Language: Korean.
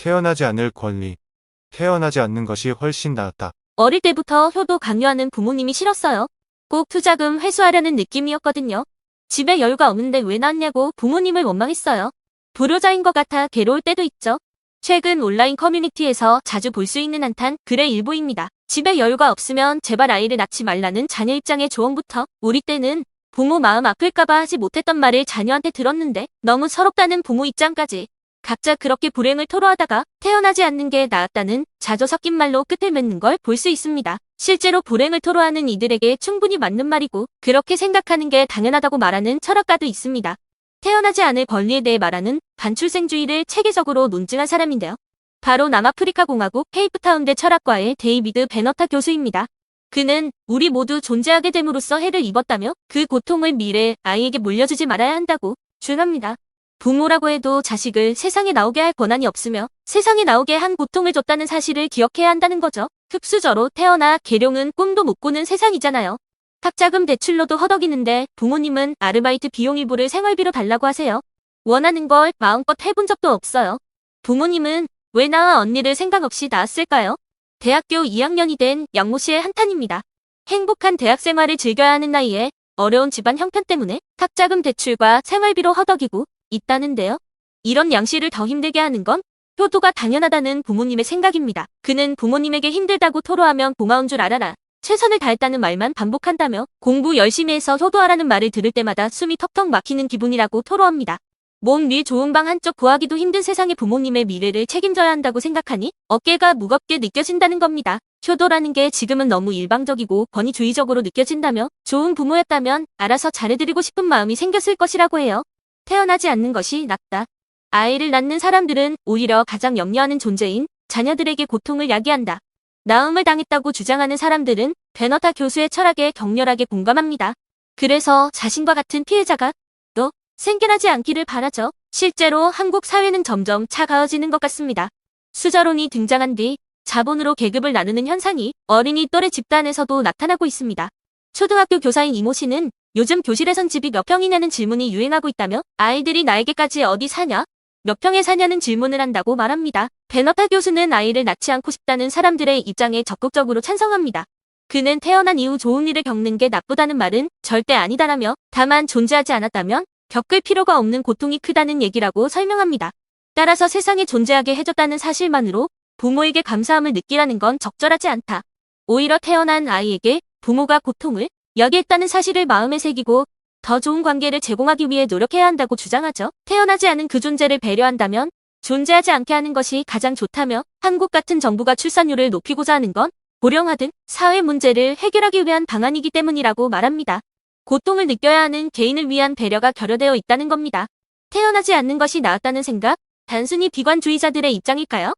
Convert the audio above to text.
태어나지 않을 권리. 태어나지 않는 것이 훨씬 나았다. 어릴 때부터 효도 강요하는 부모님이 싫었어요. 꼭 투자금 회수하려는 느낌이었거든요. 집에 여유가 없는데 왜 낳았냐고 부모님을 원망했어요. 불효자인 것 같아 괴로울 때도 있죠. 최근 온라인 커뮤니티에서 자주 볼 수 있는 한탄 글의 일부입니다. 집에 여유가 없으면 제발 아이를 낳지 말라는 자녀 입장의 조언부터 우리 때는 부모 마음 아플까봐 하지 못했던 말을 자녀한테 들었는데 너무 서럽다는 부모 입장까지 각자 그렇게 불행을 토로하다가 태어나지 않는 게 나았다는 자조 섞인 말로 끝을 맺는 걸 볼 수 있습니다. 실제로 불행을 토로하는 이들에게 충분히 맞는 말이고 그렇게 생각하는 게 당연하다고 말하는 철학가도 있습니다. 태어나지 않을 권리에 대해 말하는 반출생주의를 체계적으로 논증한 사람인데요. 바로 남아프리카 공화국 케이프타운대 철학과의 데이비드 베너타 교수입니다. 그는 우리 모두 존재하게 됨으로써 해를 입었다며 그 고통을 미래 아이에게 물려주지 말아야 한다고 주장합니다. 부모라고 해도 자식을 세상에 나오게 할 권한이 없으며 세상에 나오게 한 고통을 줬다는 사실을 기억해야 한다는 거죠. 흙수저로 태어나 계룡은 꿈도 못 꾸는 세상이잖아요. 학자금 대출로도 허덕이는데 부모님은 아르바이트 비용 일부를 생활비로 달라고 하세요. 원하는 걸 마음껏 해본 적도 없어요. 부모님은 왜 나와 언니를 생각 없이 낳았을까요? 대학교 2학년이 된 영모 씨의 한탄입니다. 행복한 대학 생활을 즐겨야 하는 나이에 어려운 집안 형편 때문에 학자금 대출과 생활비로 허덕이고 있다는데요. 이런 양씨를 더 힘들게 하는 건 효도가 당연하다는 부모님의 생각입니다. 그는 부모님에게 힘들다고 토로하면 고마운 줄 알아라. 최선을 다했다는 말만 반복한다며 공부 열심히 해서 효도하라는 말을 들을 때마다 숨이 턱턱 막히는 기분이라고 토로합니다. 몸 위 좋은 방 한쪽 구하기도 힘든 세상의 부모님의 미래를 책임져야 한다고 생각하니 어깨가 무겁게 느껴진다는 겁니다. 효도라는 게 지금은 너무 일방적이고 권위주의적으로 느껴진다며 좋은 부모였다면 알아서 잘해드리고 싶은 마음이 생겼을 것이라고 해요. 태어나지 않는 것이 낫다. 아이를 낳는 사람들은 오히려 가장 염려하는 존재인 자녀들에게 고통을 야기한다. 낳음을 당했다고 주장하는 사람들은 베너타 교수의 철학에 격렬하게 공감합니다. 그래서 자신과 같은 피해자가 또 생겨나지 않기를 바라죠. 실제로 한국 사회는 점점 차가워지는 것 같습니다. 수저론이 등장한 뒤 자본으로 계급을 나누는 현상이 어린이 또래 집단에서도 나타나고 있습니다. 초등학교 교사인 이모 씨는 요즘 교실에선 집이 몇 평이냐는 질문이 유행하고 있다며 아이들이 나에게까지 어디 사냐? 몇 평에 사냐는 질문을 한다고 말합니다. 베너타 교수는 아이를 낳지 않고 싶다는 사람들의 입장에 적극적으로 찬성합니다. 그는 태어난 이후 좋은 일을 겪는 게 나쁘다는 말은 절대 아니다라며 다만 존재하지 않았다면 겪을 필요가 없는 고통이 크다는 얘기라고 설명합니다. 따라서 세상에 존재하게 해줬다는 사실만으로 부모에게 감사함을 느끼라는 건 적절하지 않다. 오히려 태어난 아이에게 부모가 고통을 야기했다는 사실을 마음에 새기고 더 좋은 관계를 제공하기 위해 노력해야 한다고 주장하죠. 태어나지 않은 그 존재를 배려한다면 존재하지 않게 하는 것이 가장 좋다며 한국 같은 정부가 출산율을 높이고자 하는 건 고령화 등 사회 문제를 해결하기 위한 방안이기 때문이라고 말합니다. 고통을 느껴야 하는 개인을 위한 배려가 결여되어 있다는 겁니다. 태어나지 않는 것이 나았다는 생각, 단순히 비관주의자들의 입장일까요?